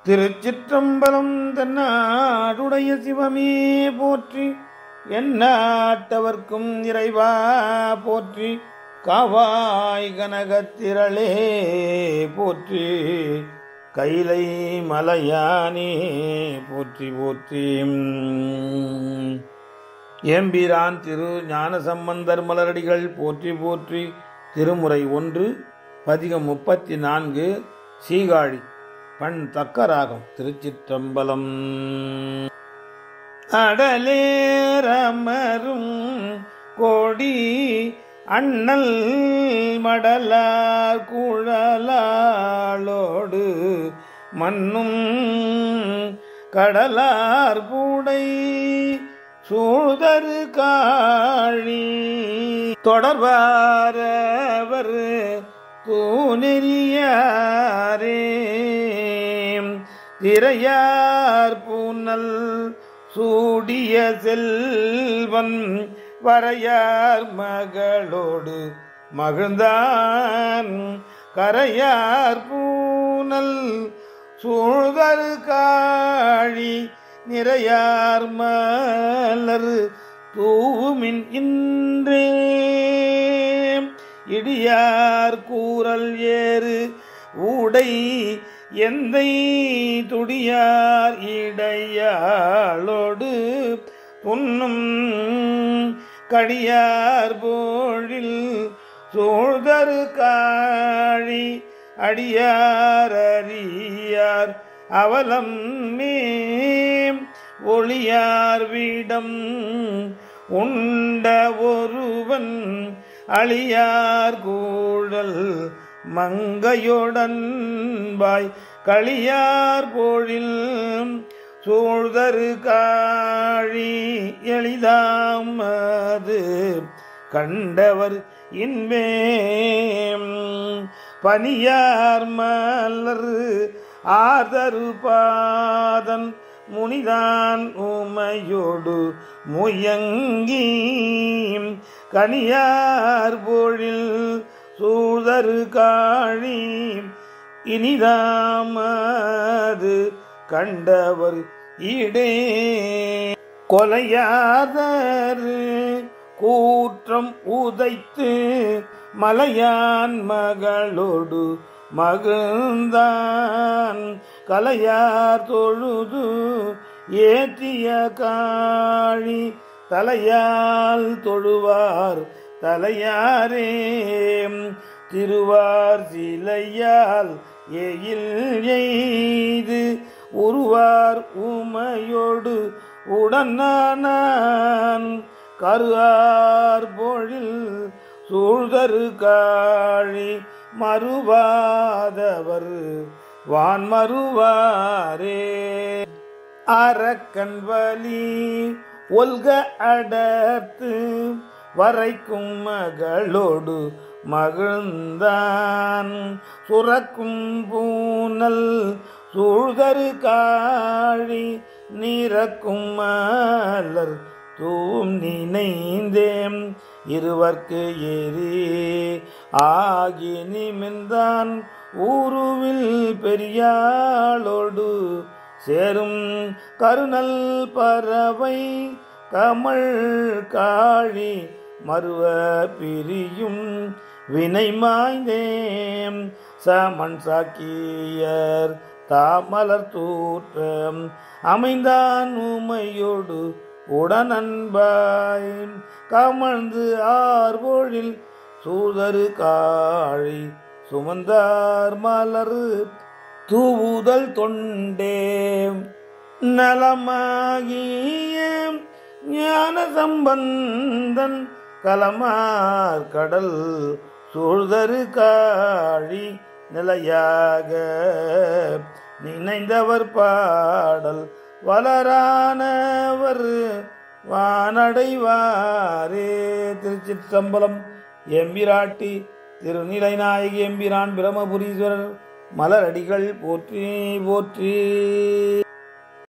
திருச்சிற்றம்பலம் தென்னாடுடைய சிவமே போற்றி, எந்நாட்டவர்க்கும் இறைவா போற்றி, காவாய் கனகத்திரளே போற்றி, கைலை மலையானே போற்றி போற்றி. எம்பிரான் திரு ஞானசம்பந்தர் மலரடிகள் போற்றி போற்றி. திருமுறை 1 பதிகம் 34 சீகாழி பண் தக்கராகம். திருச்சிற்றம்பலம். அடலேரமரும் கோடி அண்ணல் மடலார் குழலாளோடு மண்ணும் கடலார் பூடை சூழ்தரு காழி தொடர்வாரவர் தூநெறியாரே திரையார் பூனல் சூடிய செல்வன் வரையார் மகளோடு மகிழ்ந்தான் கரையார் பூனல் சூழ்தரு காழி நிறையார் மலர் தூமின் இன்றே இடியார் கூறல் ஏறு ஊடை எந்தை துடியார் இடையாளோடு புன்னும் கடியார் போழில் சூழ்தரு காழி அடியார் அறியார் அவலம் மேம் ஒளியார் வீடம் உண்ட ஒருவன் அழியார் கூழல் மங்கையுடன் பாய் களியார் போழில் சூழ்தரு காழி எளிதாமது கண்டவர் இன்பேம் பனியார் மலர் ஆதரு பாதன் முனிதான் உமையோடு முயங்கி கனியார் போழில் சூழ்தரு காழி இனிதாமது கண்டவர் இடே கொலையாதரு கூற்றம் உதைத்து மலையான் மகளோடு மகிழ்ந்தான் கலையார் தொழுது ஏற்றிய காழி தலையால் தொழுவார் தலையாரே திருவார் சிலையால் எயில் எய்து உருவார் உமையோடு உடனான் கருவார் பொழில் சூழ்தரு காழி மறுவாதவர் வான் மறுவாரே அரக்கன் வலி ஒல்க அடர்த்து வரைக்கும் மகளோடு மகிழ்ந்தான் சுரக்கும் பூனல் சூழ்தரு காழி நிறக்கும் மலர் தூம் நினைந்தேம் இருவர்க்கு ஏறி ஆகி நிமிர்ந்தான் ஊருவில் பெரியாளோடு சேரும் கருணல் பறவை கமல் காழி மறுவ பிரியும் வினை மாய்ந்தேம் சமன் சாக்கியர் தாமலர் தூற்றம் அமைந்தான் உமையோடு உடனன்பாய் கமழ்ந்து ஆர்பொழில் சூழ்தரு காழி சுமந்தார் மலர் தூவுதல் தொண்டே நலமாகிய ஞான சம்பந்தன் கலமார் கடல் சூழ்தரு காழி நிலையாக நினைந்தவர் பாடல் வளரானவர் வானடைவாரே. திருச்சிற்றம்பலம். எம்பிராட்டி திருநிலைநாயகி எம்பிரான் பிரம்மபுரீஸ்வரர் மலரடிகள் போற்றி போற்றி.